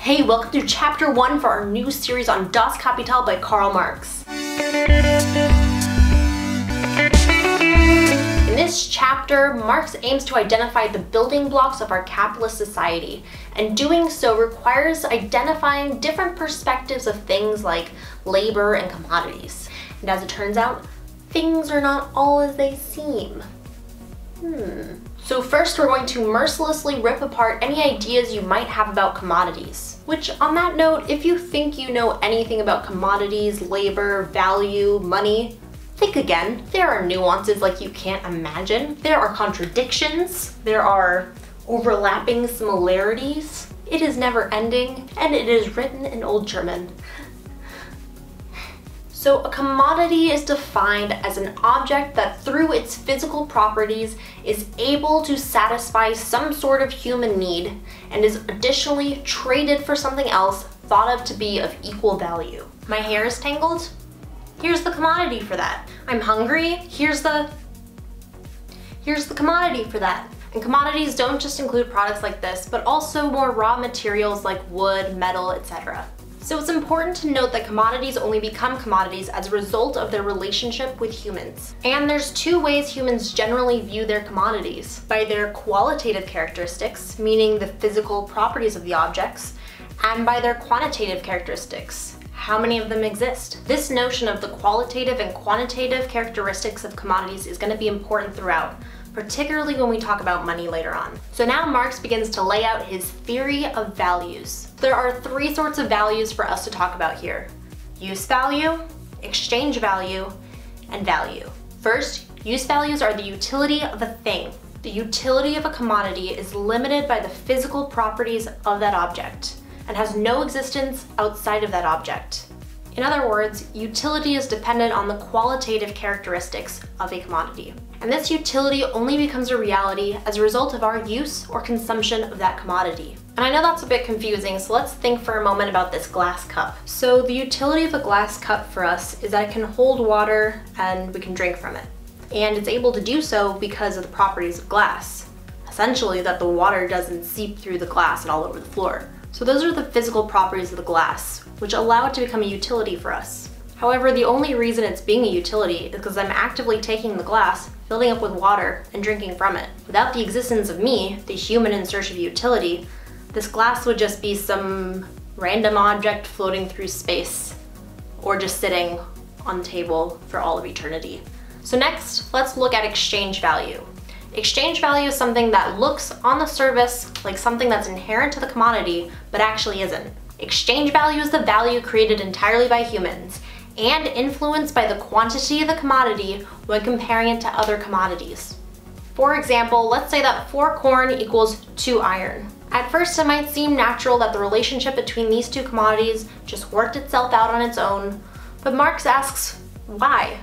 Hey, welcome to Chapter 1 for our new series on Das Kapital by Karl Marx. In this chapter, Marx aims to identify the building blocks of our capitalist society, and doing so requires identifying different perspectives of things like labor and commodities. And as it turns out, things are not all as they seem. So first, we're going to mercilessly rip apart any ideas you might have about commodities. Which, on that note, if you think you know anything about commodities, labor, value, money, think again. There are nuances like you can't imagine. There are contradictions. There are overlapping similarities. It is never ending, and it is written in Old German. So a commodity is defined as an object that through its physical properties is able to satisfy some sort of human need and is additionally traded for something else thought of to be of equal value. My hair is tangled? Here's the commodity for that. I'm hungry? Here's the commodity for that. And commodities don't just include products like this, but also more raw materials like wood, metal, etc. So it's important to note that commodities only become commodities as a result of their relationship with humans. And there's two ways humans generally view their commodities: by their qualitative characteristics, meaning the physical properties of the objects, and by their quantitative characteristics, how many of them exist. This notion of the qualitative and quantitative characteristics of commodities is going to be important throughout, particularly when we talk about money later on. So now Marx begins to lay out his theory of values. There are three sorts of values for us to talk about here: use value, exchange value, and value. First, use values are the utility of a thing. The utility of a commodity is limited by the physical properties of that object and has no existence outside of that object. In other words, utility is dependent on the qualitative characteristics of a commodity. And this utility only becomes a reality as a result of our use or consumption of that commodity. And I know that's a bit confusing, so let's think for a moment about this glass cup. So the utility of a glass cup for us is that it can hold water and we can drink from it. And it's able to do so because of the properties of glass. Essentially, that the water doesn't seep through the glass and all over the floor. So those are the physical properties of the glass, which allow it to become a utility for us. However, the only reason it's being a utility is because I'm actively taking the glass, filling up with water, and drinking from it. Without the existence of me, the human in search of utility, this glass would just be some random object floating through space, or just sitting on the table for all of eternity. So next, let's look at exchange value. Exchange value is something that looks on the surface like something that's inherent to the commodity, but actually isn't. Exchange value is the value created entirely by humans and influenced by the quantity of the commodity when comparing it to other commodities. For example, let's say that 4 corn equals 2 iron. At first, it might seem natural that the relationship between these two commodities just worked itself out on its own, but Marx asks, why?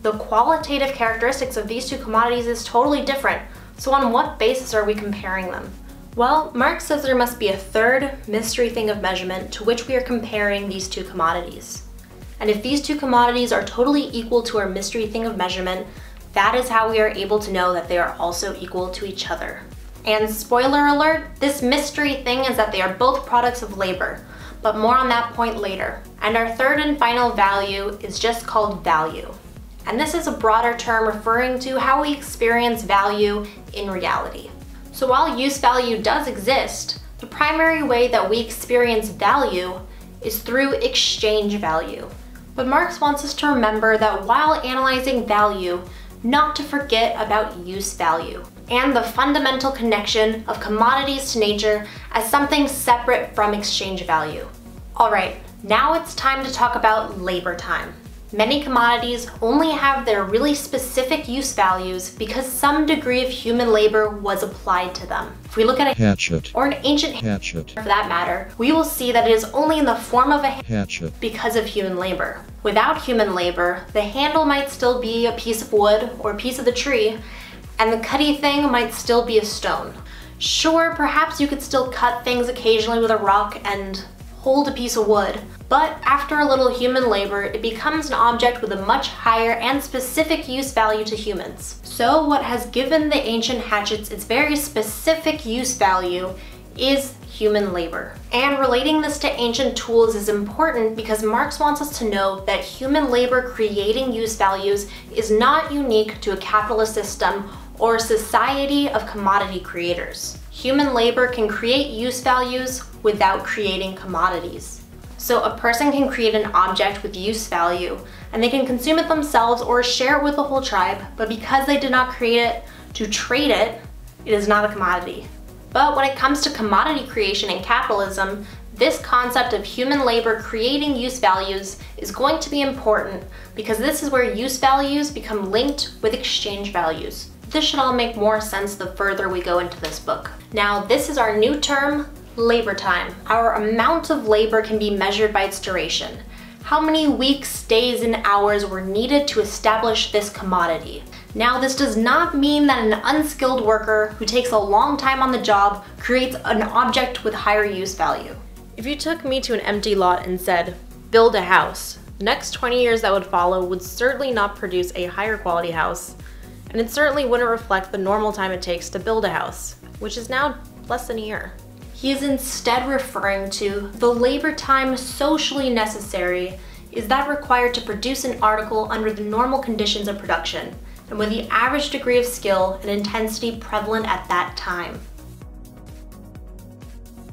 The qualitative characteristics of these two commodities is totally different, so on what basis are we comparing them? Well, Marx says there must be a third mystery thing of measurement to which we are comparing these two commodities. And if these two commodities are totally equal to our mystery thing of measurement, that is how we are able to know that they are also equal to each other. And spoiler alert, this mystery thing is that they are both products of labor, but more on that point later. And our third and final value is just called value. And this is a broader term referring to how we experience value in reality. So while use value does exist, the primary way that we experience value is through exchange value. But Marx wants us to remember that while analyzing value, not to forget about use value and the fundamental connection of commodities to nature as something separate from exchange value. Alright, now it's time to talk about labor time. Many commodities only have their really specific use values because some degree of human labor was applied to them. If we look at a hatchet, or an ancient hatchet for that matter, we will see that it is only in the form of a hatchet because of human labor. Without human labor, the handle might still be a piece of wood or a piece of the tree, and the cutty thing might still be a stone. Sure, perhaps you could still cut things occasionally with a rock and hold a piece of wood, but after a little human labor, it becomes an object with a much higher and specific use value to humans. So what has given the ancient hatchets its very specific use value is human labor. And relating this to ancient tools is important because Marx wants us to know that human labor creating use values is not unique to a capitalist system or a society of commodity creators. Human labor can create use values without creating commodities. So a person can create an object with use value, and they can consume it themselves or share it with the whole tribe, but because they did not create it to trade it, it is not a commodity. But when it comes to commodity creation in capitalism, this concept of human labor creating use values is going to be important because this is where use values become linked with exchange values. This should all make more sense the further we go into this book. Now, this is our new term, labor time. Our amount of labor can be measured by its duration. How many weeks, days, and hours were needed to establish this commodity? Now, this does not mean that an unskilled worker who takes a long time on the job creates an object with higher use value. If you took me to an empty lot and said, build a house, the next 20 years that would follow would certainly not produce a higher quality house, and it certainly wouldn't reflect the normal time it takes to build a house, which is now less than a year. He is instead referring to the labor time socially necessary is that required to produce an article under the normal conditions of production and with the average degree of skill and intensity prevalent at that time.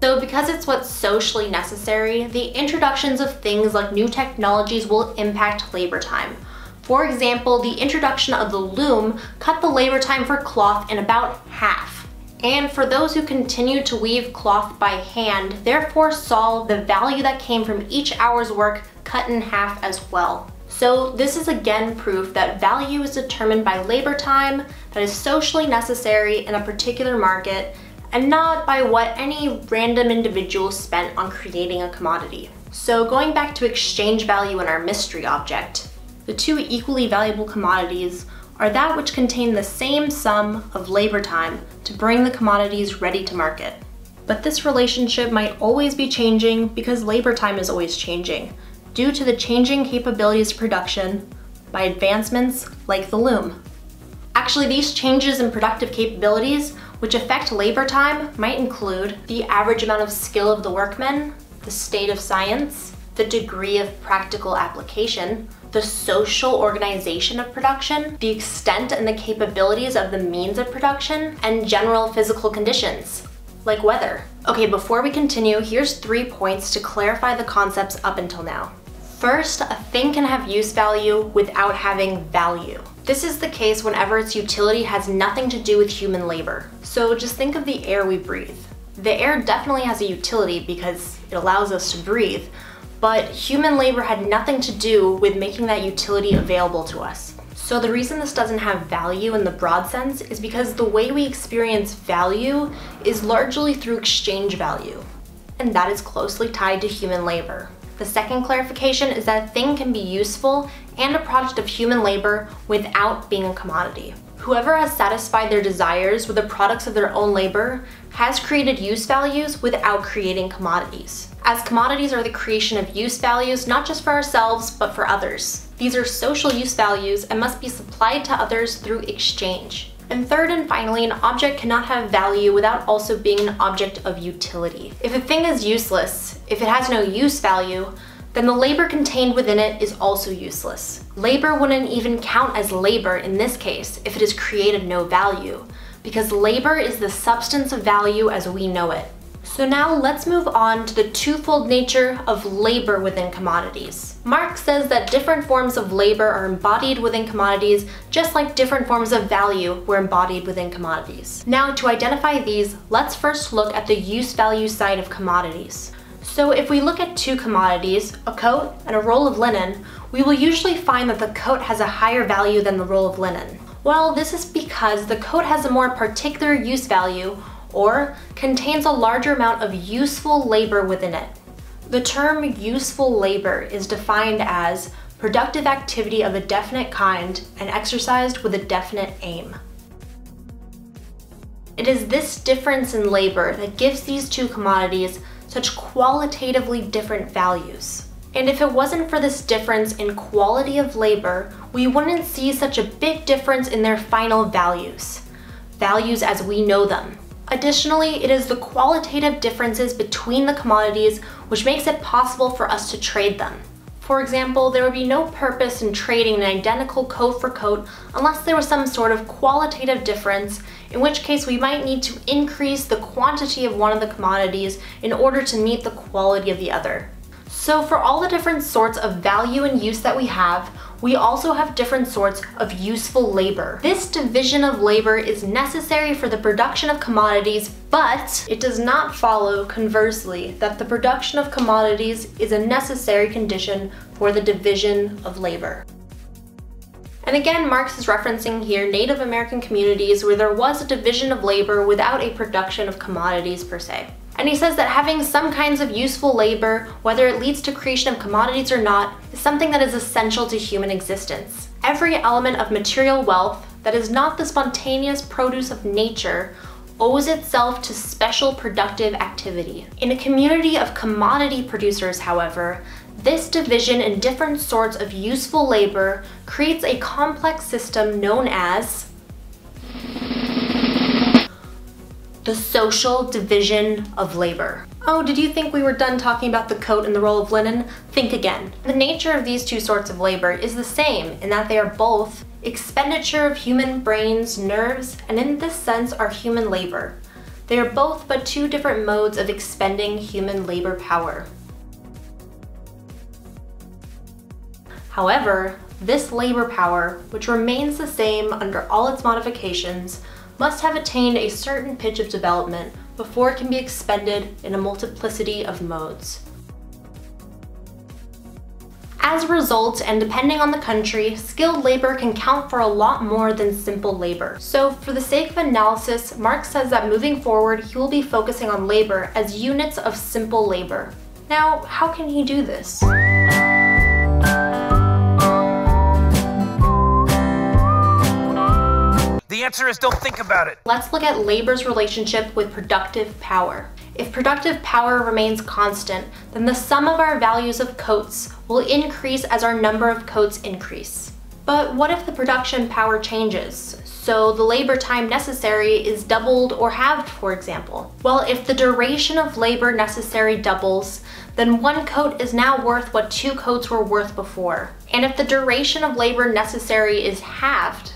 So because it's what's socially necessary, the introductions of things like new technologies will impact labor time. For example, the introduction of the loom cut the labor time for cloth in about half. And for those who continued to weave cloth by hand, therefore saw the value that came from each hour's work cut in half as well. So this is again proof that value is determined by labor time that is socially necessary in a particular market and not by what any random individual spent on creating a commodity. So going back to exchange value in our mystery object, the two equally valuable commodities are that which contain the same sum of labor time to bring the commodities ready to market. But this relationship might always be changing because labor time is always changing, due to the changing capabilities of production by advancements like the loom. Actually, these changes in productive capabilities which affect labor time might include the average amount of skill of the workmen, the state of science, the degree of practical application, the social organization of production, the extent and the capabilities of the means of production, and general physical conditions, like weather. Okay, before we continue, here's 3 points to clarify the concepts up until now. First, a thing can have use value without having value. This is the case whenever its utility has nothing to do with human labor. So just think of the air we breathe. The air definitely has a utility because it allows us to breathe, but human labor had nothing to do with making that utility available to us. So the reason this doesn't have value in the broad sense is because the way we experience value is largely through exchange value, and that is closely tied to human labor. The second clarification is that a thing can be useful and a product of human labor without being a commodity. Whoever has satisfied their desires with the products of their own labor has created use values without creating commodities. As commodities are the creation of use values not just for ourselves, but for others. These are social use values and must be supplied to others through exchange. And third and finally, an object cannot have value without also being an object of utility. If a thing is useless, if it has no use value, then the labor contained within it is also useless. Labor wouldn't even count as labor in this case if it has created no value, because labor is the substance of value as we know it. So now let's move on to the twofold nature of labor within commodities. Marx says that different forms of labor are embodied within commodities just like different forms of value were embodied within commodities. Now to identify these, let's first look at the use value side of commodities. So if we look at two commodities, a coat and a roll of linen, we will usually find that the coat has a higher value than the roll of linen. Well, this is because the coat has a more particular use value or contains a larger amount of useful labor within it. The term useful labor is defined as productive activity of a definite kind and exercised with a definite aim. It is this difference in labor that gives these two commodities such qualitatively different values. And if it wasn't for this difference in quality of labor, we wouldn't see such a big difference in their final values as we know them. Additionally, it is the qualitative differences between the commodities which makes it possible for us to trade them. For example, there would be no purpose in trading an identical coat for coat unless there was some sort of qualitative difference, in which case we might need to increase the quantity of one of the commodities in order to meet the quality of the other. So for all the different sorts of value and use that we have, we also have different sorts of useful labor. This division of labor is necessary for the production of commodities, but it does not follow, conversely, that the production of commodities is a necessary condition for the division of labor. And again, Marx is referencing here Native American communities where there was a division of labor without a production of commodities per se. And he says that having some kinds of useful labor, whether it leads to creation of commodities or not, is something that is essential to human existence. Every element of material wealth that is not the spontaneous produce of nature owes itself to special productive activity. In a community of commodity producers, however, this division in different sorts of useful labor creates a complex system known as the social division of labor. Oh, did you think we were done talking about the coat and the roll of linen? Think again. The nature of these two sorts of labor is the same in that they are both expenditure of human brains, nerves, and in this sense are human labor. They are both but two different modes of expending human labor power. However, this labor power, which remains the same under all its modifications, must have attained a certain pitch of development before it can be expended in a multiplicity of modes. As a result, and depending on the country, skilled labor can count for a lot more than simple labor. So for the sake of analysis, Marx says that moving forward, he will be focusing on labor as units of simple labor. Now, how can he do this? The answer is don't think about it. Let's look at labor's relationship with productive power. If productive power remains constant, then the sum of our values of coats will increase as our number of coats increase. But what if the production power changes? So the labor time necessary is doubled or halved, for example. Well, if the duration of labor necessary doubles, then one coat is now worth what two coats were worth before. And if the duration of labor necessary is halved,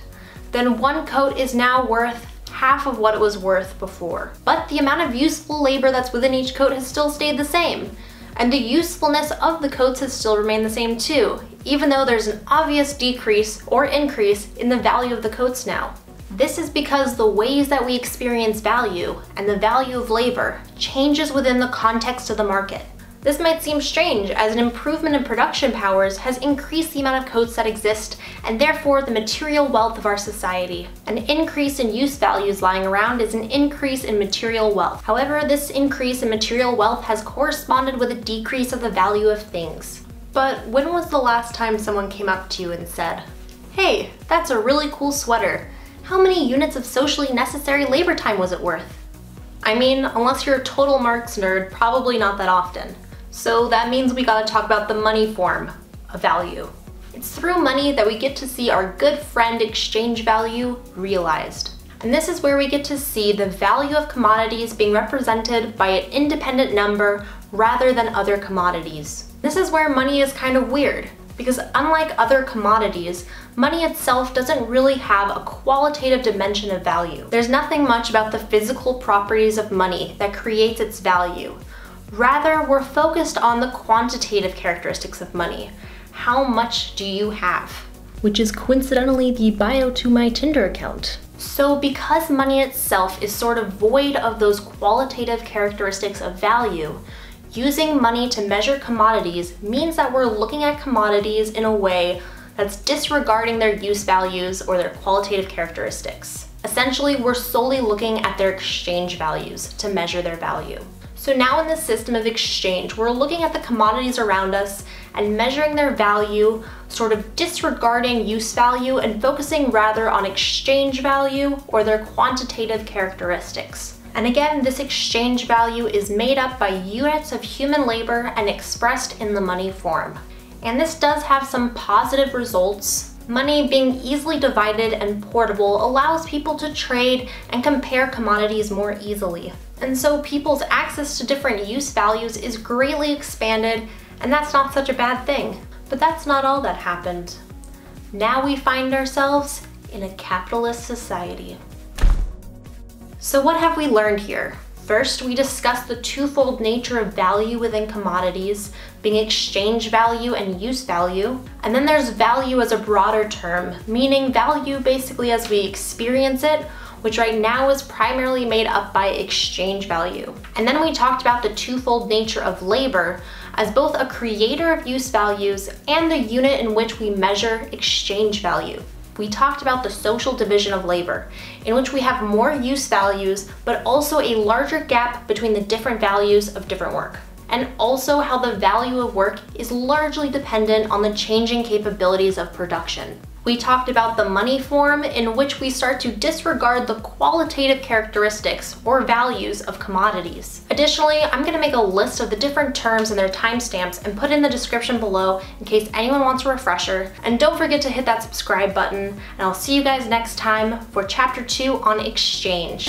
then one coat is now worth half of what it was worth before. But the amount of useful labor that's within each coat has still stayed the same. And the usefulness of the coats has still remained the same too, even though there's an obvious decrease or increase in the value of the coats now. This is because the ways that we experience value and the value of labor changes within the context of the market. This might seem strange, as an improvement in production powers has increased the amount of coats that exist and therefore the material wealth of our society. An increase in use values lying around is an increase in material wealth. However, this increase in material wealth has corresponded with a decrease of the value of things. But when was the last time someone came up to you and said, "Hey, that's a really cool sweater. How many units of socially necessary labor time was it worth?" I mean, unless you're a total Marx nerd, probably not that often. So that means we gotta talk about the money form of value. It's through money that we get to see our good friend exchange value realized. And this is where we get to see the value of commodities being represented by an independent number rather than other commodities. This is where money is kind of weird, because unlike other commodities, money itself doesn't really have a qualitative dimension of value. There's nothing much about the physical properties of money that creates its value. Rather, we're focused on the quantitative characteristics of money. How much do you have? Which is coincidentally the bio to my Tinder account. So because money itself is sort of void of those qualitative characteristics of value, using money to measure commodities means that we're looking at commodities in a way that's disregarding their use values or their qualitative characteristics. Essentially, we're solely looking at their exchange values to measure their value. So now in this system of exchange, we're looking at the commodities around us and measuring their value, sort of disregarding use value and focusing rather on exchange value or their quantitative characteristics. And again, this exchange value is made up by units of human labor and expressed in the money form. And this does have some positive results, Money being easily divided and portable allows people to trade and compare commodities more easily. And so people's access to different use values is greatly expanded, and that's not such a bad thing. But that's not all that happened. Now we find ourselves in a capitalist society. So what have we learned here? First, we discussed the twofold nature of value within commodities, being exchange value and use value. And then there's value as a broader term, meaning value basically as we experience it, which right now is primarily made up by exchange value. And then we talked about the twofold nature of labor as both a creator of use values and the unit in which we measure exchange value. We talked about the social division of labor, in which we have more use values, but also a larger gap between the different values of different work. And also how the value of work is largely dependent on the changing capabilities of production. We talked about the money form, in which we start to disregard the qualitative characteristics or values of commodities. Additionally, I'm going to make a list of the different terms and their timestamps and put in the description below in case anyone wants a refresher. And don't forget to hit that subscribe button, and I'll see you guys next time for Chapter 2 on exchange.